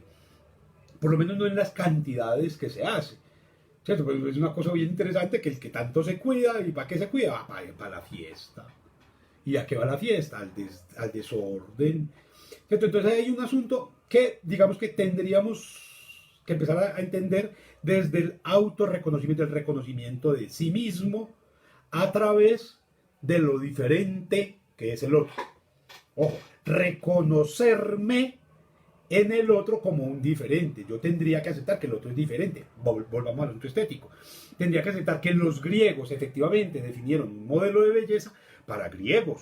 por lo menos no en las cantidades que se hace. ¿Cierto? Pues es una cosa bien interesante que el que tanto se cuida, ¿y para qué se cuida? Va para la fiesta. ¿Y a qué va la fiesta? Al desorden. ¿Cierto? Entonces hay un asunto que, digamos que tendríamos que empezar a entender desde el autorreconocimiento, el reconocimiento de sí mismo a través de lo diferente que es el otro. Ojo, reconocerme en el otro como un diferente. Yo tendría que aceptar que el otro es diferente. Volvamos al asunto estético. Tendría que aceptar que los griegos efectivamente definieron un modelo de belleza para griegos.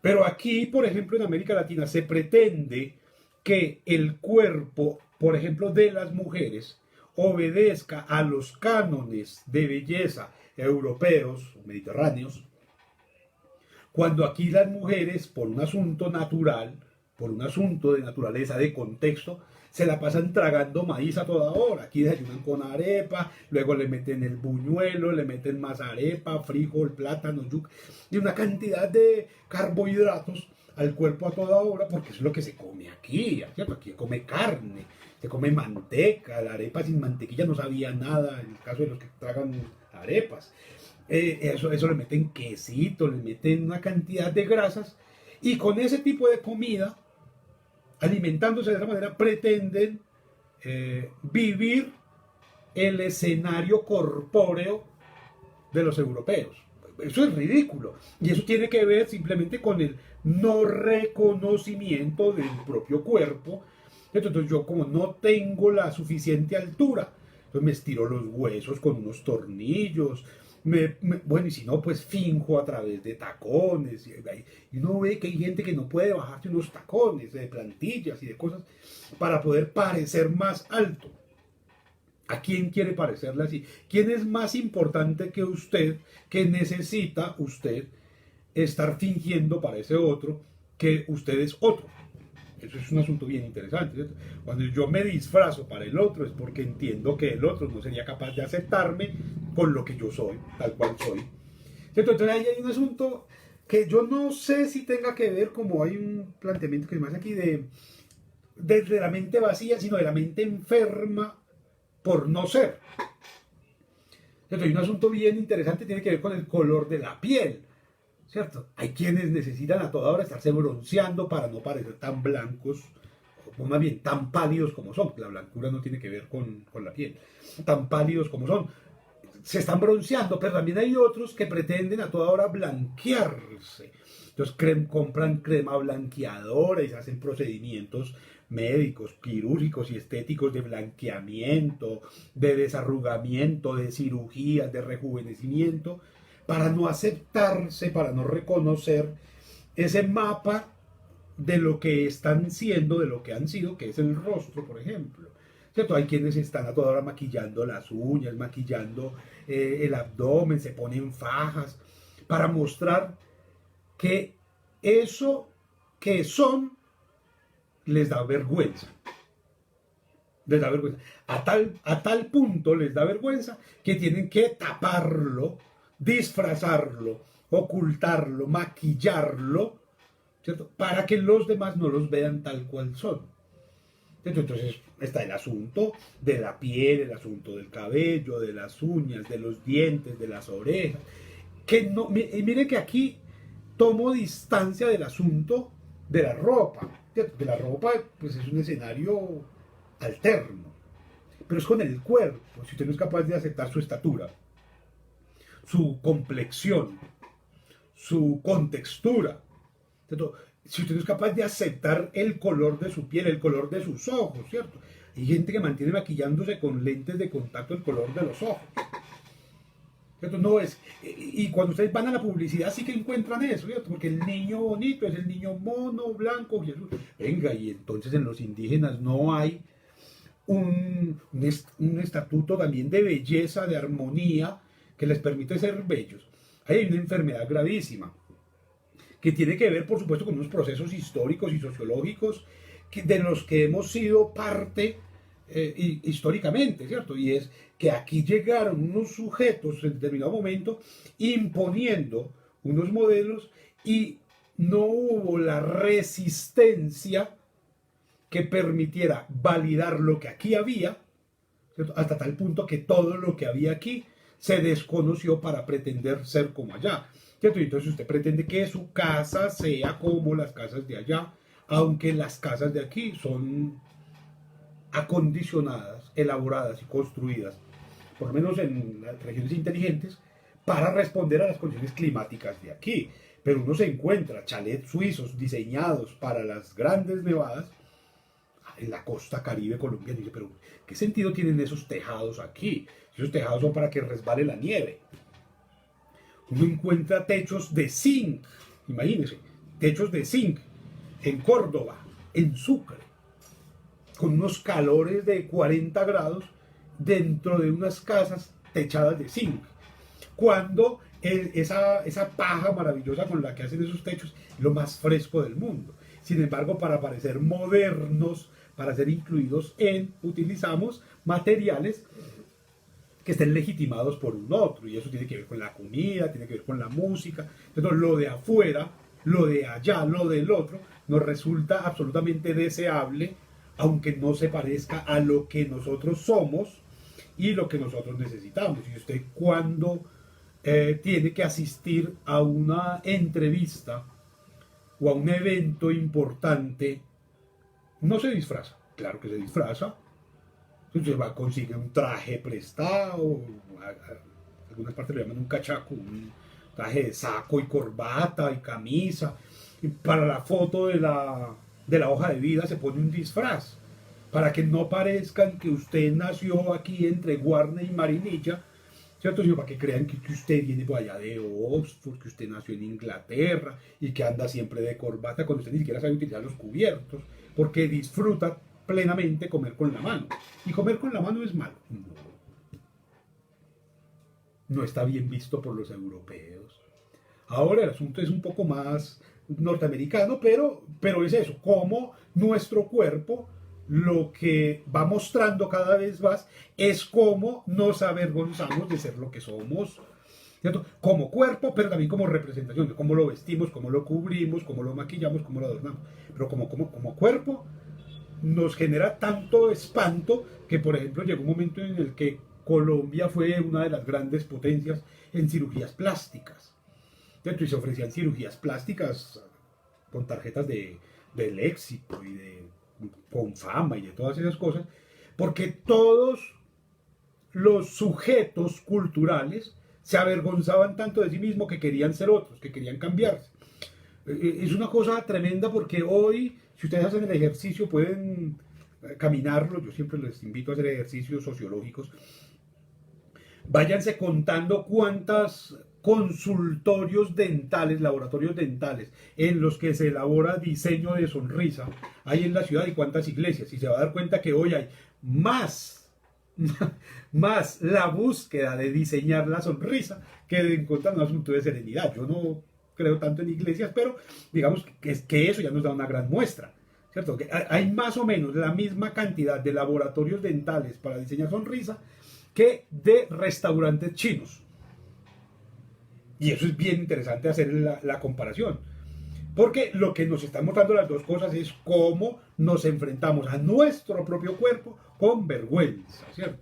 Pero aquí, por ejemplo, en América Latina se pretende que el cuerpo, por ejemplo, de las mujeres obedezca a los cánones de belleza europeos, mediterráneos, cuando aquí las mujeres, por un asunto natural, por un asunto de naturaleza, de contexto, se la pasan tragando maíz a toda hora. Aquí desayunan con arepa, luego le meten el buñuelo, le meten más arepa, frijol, plátano, yuca, y una cantidad de carbohidratos al cuerpo a toda hora, porque eso es lo que se come aquí, ¿cierto? Aquí se come carne, se come manteca, la arepa sin mantequilla no sabía nada, en el caso de los que tragan arepas. Eso le meten quesito, le meten una cantidad de grasas, y con ese tipo de comida, alimentándose de esa manera, pretenden vivir el escenario corpóreo de los europeos. Eso es ridículo. Y eso tiene que ver simplemente con el no reconocimiento del propio cuerpo. Entonces yo, como no tengo la suficiente altura, entonces me estiro los huesos con unos tornillos. Bueno, y si no, pues finjo a través de tacones. Y uno ve que hay gente que no puede bajarse unos tacones de plantillas y de cosas para poder parecer más alto. ¿A quién quiere parecerle así? ¿Quién es más importante que usted, que necesita usted estar fingiendo para ese otro que usted es otro? Eso es un asunto bien interesante, ¿cierto? Cuando yo me disfrazo para el otro es porque entiendo que el otro no sería capaz de aceptarme con lo que yo soy, tal cual soy, ¿cierto? Entonces ahí hay un asunto que yo no sé si tenga que ver, como hay un planteamiento que se me hace aquí, de la mente vacía, sino de la mente enferma por no ser. Entonces, hay un asunto bien interesante, tiene que ver con el color de la piel, ¿cierto? Hay quienes necesitan a toda hora estarse bronceando para no parecer tan blancos, o más bien tan pálidos como son. La blancura no tiene que ver con la piel. Tan pálidos como son. Se están bronceando, pero también hay otros que pretenden a toda hora blanquearse. Entonces compran crema blanqueadora y se hacen procedimientos médicos, quirúrgicos y estéticos de blanqueamiento, de desarrugamiento, de cirugías, de rejuvenecimiento, para no aceptarse, para no reconocer ese mapa de lo que están siendo, de lo que han sido, que es el rostro, por ejemplo. ¿Cierto? Hay quienes están a toda hora maquillando las uñas, maquillando el abdomen, se ponen fajas, para mostrar que eso que son les da vergüenza. Les da vergüenza. A tal punto les da vergüenza que tienen que taparlo, disfrazarlo, ocultarlo, maquillarlo, ¿cierto? Para que los demás no los vean tal cual son. Entonces está el asunto de la piel, el asunto del cabello, de las uñas, de los dientes, de las orejas. Que no, mire que aquí tomo distancia del asunto de la ropa. Que la ropa pues es un escenario alterno, pero es con el cuerpo. Si usted no es capaz de aceptar su estatura, su complexión, su contextura, ¿cierto? Si usted no es capaz de aceptar el color de su piel, el color de sus ojos, ¿cierto? Hay gente que mantiene maquillándose con lentes de contacto el color de los ojos. ¿Cierto? No es, y cuando ustedes van a la publicidad sí que encuentran eso, ¿cierto? Porque el niño bonito es el niño mono, blanco, Jesús. Venga, y entonces en los indígenas no hay un estatuto también de belleza, de armonía, que les permite ser bellos. Ahí hay una enfermedad gravísima, que tiene que ver, por supuesto, con unos procesos históricos y sociológicos de los que hemos sido parte históricamente, ¿cierto? Y es que aquí llegaron unos sujetos en determinado momento imponiendo unos modelos y no hubo la resistencia que permitiera validar lo que aquí había, ¿cierto? Hasta tal punto que todo lo que había aquí se desconoció para pretender ser como allá, ¿cierto? Y entonces usted pretende que su casa sea como las casas de allá, aunque las casas de aquí son acondicionadas, elaboradas y construidas, por lo menos en las regiones inteligentes, para responder a las condiciones climáticas de aquí. Pero uno se encuentra chalets suizos diseñados para las grandes nevadas en la costa caribe colombiana y dice, pero ¿qué sentido tienen esos tejados aquí? Esos tejados son para que resbale la nieve. Uno encuentra techos de zinc, imagínense, techos de zinc en Córdoba, en Sucre, con unos calores de 40 grados dentro de unas casas techadas de zinc. Cuando esa paja maravillosa con la que hacen esos techos es lo más fresco del mundo. Sin embargo, para parecer modernos, para ser incluidos utilizamos materiales que estén legitimados por un otro, y eso tiene que ver con la comida, tiene que ver con la música. Entonces, lo de afuera, lo de allá, lo del otro, nos resulta absolutamente deseable, aunque no se parezca a lo que nosotros somos y lo que nosotros necesitamos. Y usted, cuando tiene que asistir a una entrevista o a un evento importante, no se disfraza. Claro que se disfraza. Entonces va a conseguir un traje prestado, algunas partes le llaman un cachaco, un traje de saco y corbata y camisa. Y para la foto de la hoja de vida se pone un disfraz, para que no parezcan que usted nació aquí entre Guarne y Marinilla, ¿cierto? Sino para que crean que usted viene por allá de Oxford, que usted nació en Inglaterra y que anda siempre de corbata, cuando usted ni siquiera sabe utilizar los cubiertos, porque disfruta plenamente comer con la mano. Y comer con la mano es malo. No está bien visto por los europeos. Ahora el asunto es un poco más norteamericano, pero es eso, como nuestro cuerpo lo que va mostrando cada vez más es cómo nos avergonzamos de ser lo que somos, ¿cierto? Como cuerpo, pero también como representación, de cómo lo vestimos, cómo lo cubrimos, cómo lo maquillamos, cómo lo adornamos. Pero como cuerpo nos genera tanto espanto que, por ejemplo, llegó un momento en el que Colombia fue una de las grandes potencias en cirugías plásticas. Y se ofrecían cirugías plásticas con tarjetas del éxito y con fama y de todas esas cosas, porque todos los sujetos culturales se avergonzaban tanto de sí mismos que querían ser otros, que querían cambiarse. Es una cosa tremenda, porque hoy, si ustedes hacen el ejercicio, pueden caminarlo. Yo siempre les invito a hacer ejercicios sociológicos. Váyanse contando cuántos consultorios dentales, laboratorios dentales, en los que se elabora diseño de sonrisa hay en la ciudad, y cuántas iglesias. Y se va a dar cuenta que hoy hay más la búsqueda de diseñar la sonrisa que de encontrar un asunto de serenidad. Yo no creo tanto en iglesias, pero digamos que eso ya nos da una gran muestra, ¿cierto? Que hay más o menos la misma cantidad de laboratorios dentales para diseñar sonrisa que de restaurantes chinos. Y eso es bien interesante hacer la comparación, porque lo que nos están mostrando las dos cosas es cómo nos enfrentamos a nuestro propio cuerpo con vergüenza, ¿cierto?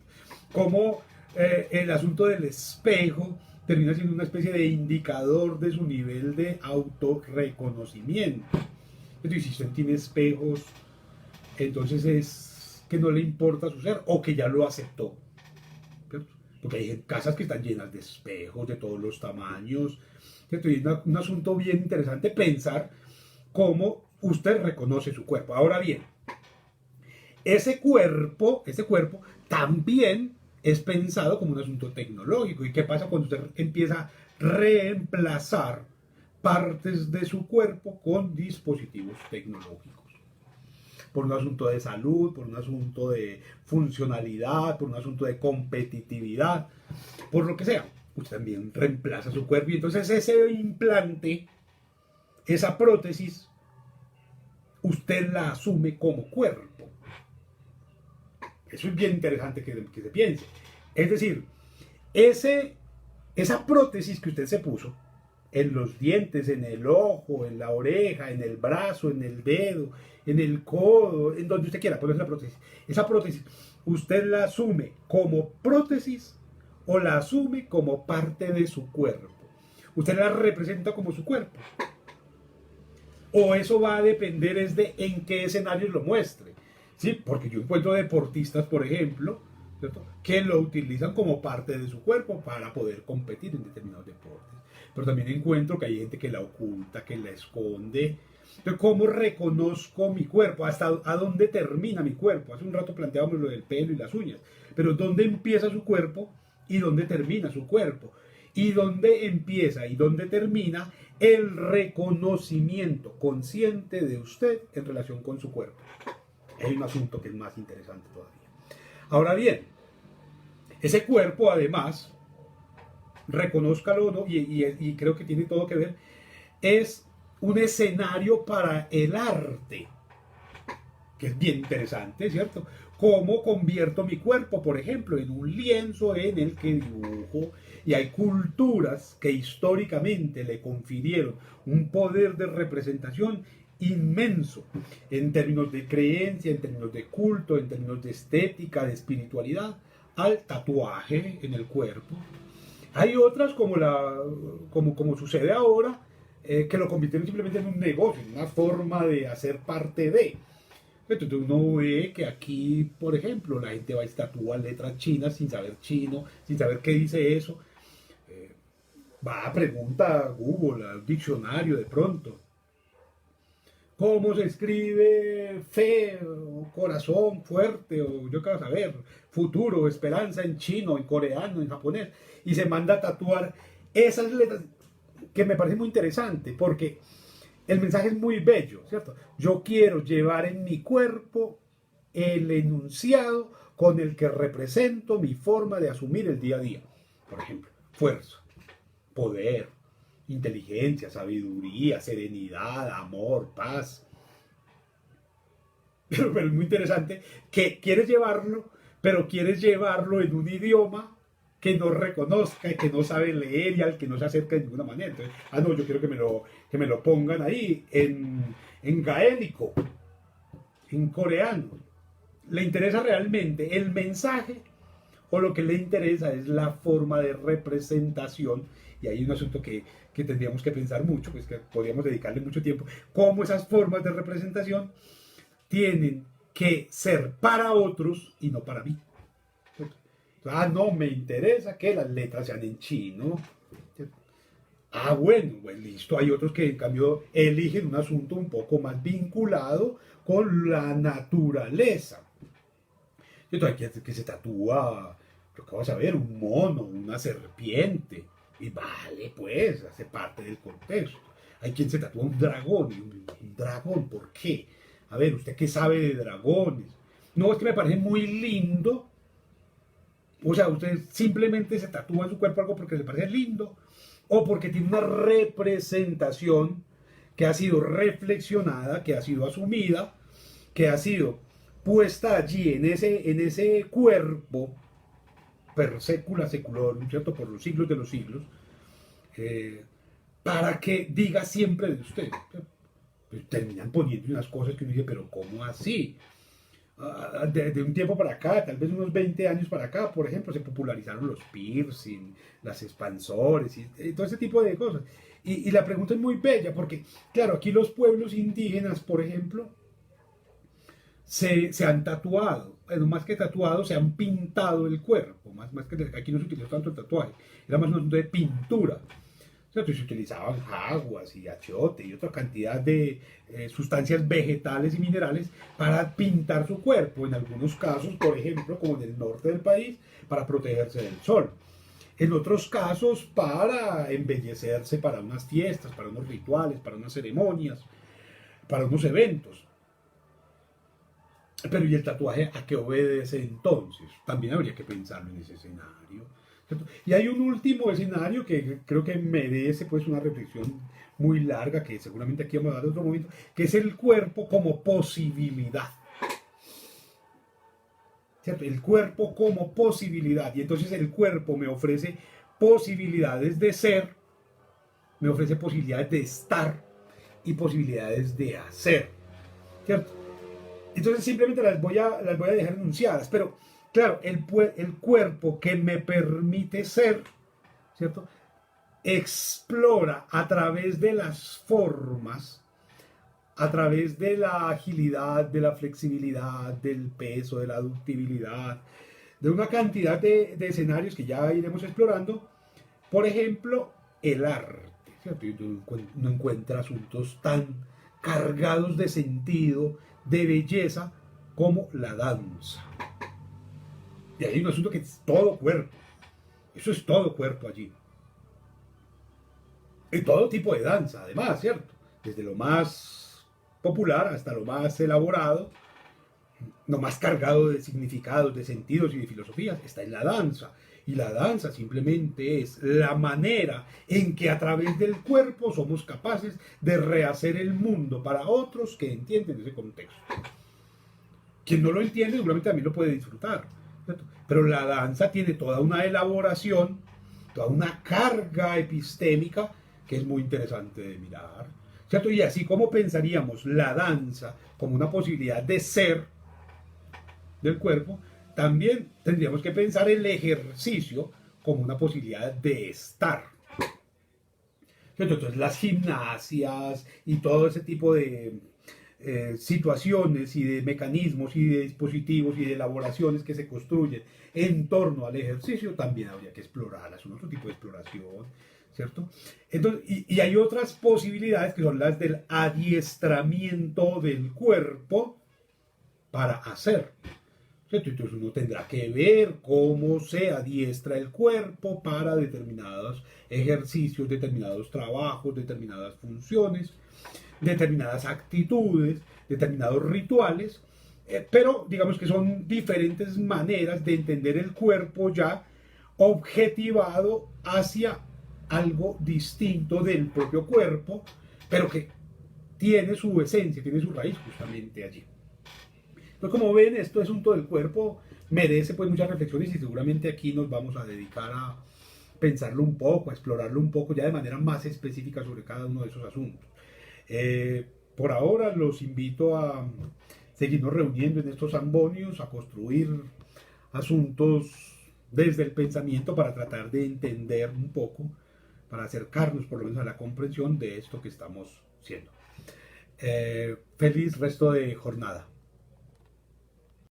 Cómo el asunto del espejo termina siendo una especie de indicador de su nivel de autorreconocimiento. Entonces, si usted tiene espejos, entonces es que no le importa su ser, o que ya lo aceptó, ¿cierto? Porque hay casas que están llenas de espejos de todos los tamaños, ¿cierto? Y es un asunto bien interesante pensar cómo usted reconoce su cuerpo. Ahora bien, ese cuerpo también es pensado como un asunto tecnológico. ¿Y qué pasa cuando usted empieza a reemplazar partes de su cuerpo con dispositivos tecnológicos? Por un asunto de salud, por un asunto de funcionalidad, por un asunto de competitividad, por lo que sea. Usted también reemplaza su cuerpo, y entonces ese implante, esa prótesis, usted la asume como cuerpo. Eso es bien interesante que se piense. Es decir, esa prótesis que usted se puso en los dientes, en el ojo, en la oreja, en el brazo, en el dedo, en el codo, en donde usted quiera poner la prótesis. Esa prótesis, ¿usted la asume como prótesis o la asume como parte de su cuerpo? ¿Usted la representa como su cuerpo? O eso va a depender es de en qué escenario lo muestre. ¿Sí? Porque yo encuentro deportistas, por ejemplo, ¿cierto?, que lo utilizan como parte de su cuerpo para poder competir en determinados deportes. Pero también encuentro que hay gente que la oculta, que la esconde. Entonces, ¿cómo reconozco mi cuerpo? ¿Hasta a dónde termina mi cuerpo? Hace un rato planteábamos lo del pelo y las uñas. Pero ¿dónde empieza su cuerpo y dónde termina su cuerpo? Y dónde empieza y dónde termina el reconocimiento consciente de usted en relación con su cuerpo. Hay un asunto que es más interesante todavía. Ahora bien, ese cuerpo, además, reconózcalo o no, y creo que tiene todo que ver, es un escenario para el arte, que es bien interesante, ¿cierto? ¿Cómo convierto mi cuerpo, por ejemplo, en un lienzo en el que dibujo? Y hay culturas que históricamente le confirieron un poder de representación inmenso en términos de creencia, en términos de culto, en términos de estética, de espiritualidad, al tatuaje en el cuerpo. Hay otras como sucede ahora, que lo convirtieron simplemente en un negocio, en una forma de hacer parte de. Entonces uno ve que aquí, por ejemplo, la gente va y tatúa letras chinas sin saber chino, sin saber qué dice eso. Va a pregunta a Google, al diccionario de pronto. ¿Cómo se escribe fe, o corazón fuerte, o yo qué vas a saber, futuro, esperanza en chino, en coreano, en japonés? Y se manda a tatuar esas letras, que me parece muy interesante, porque el mensaje es muy bello, ¿cierto? Yo quiero llevar en mi cuerpo el enunciado con el que represento mi forma de asumir el día a día. Por ejemplo, fuerza, poder, inteligencia, sabiduría, serenidad, amor, paz. Pero es muy interesante que quieres llevarlo, pero quieres llevarlo en un idioma que no reconozca, que no sabe leer y al que no se acerca de ninguna manera. Entonces, no, yo quiero que me lo pongan ahí en gaélico, en coreano. ¿Le interesa realmente el mensaje o lo que le interesa es la forma de representación? Y hay un asunto que tendríamos que pensar mucho, pues que podríamos dedicarle mucho tiempo, cómo esas formas de representación tienen que ser para otros y no para mí. No, me interesa que las letras sean en chino. Bueno, pues listo. Hay otros que en cambio eligen un asunto un poco más vinculado con la naturaleza. Entonces hay que se tatúa, lo que vamos a ver, un mono, una serpiente. Y vale, pues, hace parte del contexto. Hay quien se tatúa un dragón. ¿Un dragón? ¿Por qué? A ver, ¿usted qué sabe de dragones? No, es que me parece muy lindo. O sea, usted simplemente se tatúa en su cuerpo algo porque le parece lindo o porque tiene una representación que ha sido reflexionada, que ha sido asumida, que ha sido puesta allí en ese cuerpo per secula seculorum, ¿cierto? Por los siglos de los siglos, para que diga siempre de usted. Pues terminan poniendo unas cosas que uno dice, pero ¿cómo así? De un tiempo para acá, tal vez unos 20 años para acá, por ejemplo, se popularizaron los piercing, las expansores y todo ese tipo de cosas. Y la pregunta es muy bella porque, claro, aquí los pueblos indígenas, por ejemplo, se han tatuado, bueno, más que tatuado, se han pintado el cuerpo, más que aquí no se utilizó tanto el tatuaje, era más un asunto de pintura. Entonces, se utilizaban jaguas y achiote y otra cantidad de sustancias vegetales y minerales para pintar su cuerpo. En algunos casos, por ejemplo, como en el norte del país, para protegerse del sol. En otros casos, para embellecerse para unas fiestas, para unos rituales, para unas ceremonias, para unos eventos. Pero ¿y el tatuaje a qué obedece entonces? También habría que pensarlo en ese escenario. ¿Cierto? Y hay un último escenario que creo que merece pues una reflexión muy larga, que seguramente aquí vamos a dar en otro momento, que es el cuerpo como posibilidad. ¿Cierto? El cuerpo como posibilidad. Y entonces el cuerpo me ofrece posibilidades de ser, me ofrece posibilidades de estar y posibilidades de hacer. ¿Cierto? Entonces simplemente las voy a dejar enunciadas, pero claro, el cuerpo que me permite ser, ¿cierto? Explora a través de las formas, a través de la agilidad, de la flexibilidad, del peso, de la ductibilidad, de una cantidad de escenarios que ya iremos explorando. Por ejemplo, el arte, ¿cierto? No encuentra asuntos tan cargados de sentido, de belleza, como la danza. Y hay un asunto que es todo cuerpo. Eso es todo cuerpo allí. Y todo tipo de danza, además, ¿cierto? Desde lo más popular hasta lo más elaborado, lo más cargado de significados, de sentidos y de filosofías, está en la danza. Y la danza simplemente es la manera en que a través del cuerpo somos capaces de rehacer el mundo para otros que entienden ese contexto. Quien no lo entiende seguramente también lo puede disfrutar, ¿cierto? Pero la danza tiene toda una elaboración, toda una carga epistémica que es muy interesante de mirar, ¿cierto? Y así como pensaríamos la danza como una posibilidad de ser del cuerpo, también tendríamos que pensar el ejercicio como una posibilidad de estar. ¿Cierto? Entonces las gimnasias y todo ese tipo de situaciones y de mecanismos y de dispositivos y de elaboraciones que se construyen en torno al ejercicio también habría que explorarlas, es otro tipo de exploración, ¿cierto? Entonces, y hay otras posibilidades que son las del adiestramiento del cuerpo para hacer, ¿cierto? Entonces uno tendrá que ver cómo se adiestra el cuerpo para determinados ejercicios, determinados trabajos, determinadas funciones, determinadas actitudes, determinados rituales, pero digamos que son diferentes maneras de entender el cuerpo ya objetivado hacia algo distinto del propio cuerpo, pero que tiene su esencia, tiene su raíz justamente allí. Entonces, como ven, este asunto del cuerpo merece pues muchas reflexiones y seguramente aquí nos vamos a dedicar a pensarlo un poco, a explorarlo un poco ya de manera más específica sobre cada uno de esos asuntos. Por ahora los invito a seguirnos reuniendo en estos ambonios, a construir asuntos desde el pensamiento para tratar de entender un poco, para acercarnos por lo menos a la comprensión de esto que estamos siendo. Feliz resto de jornada.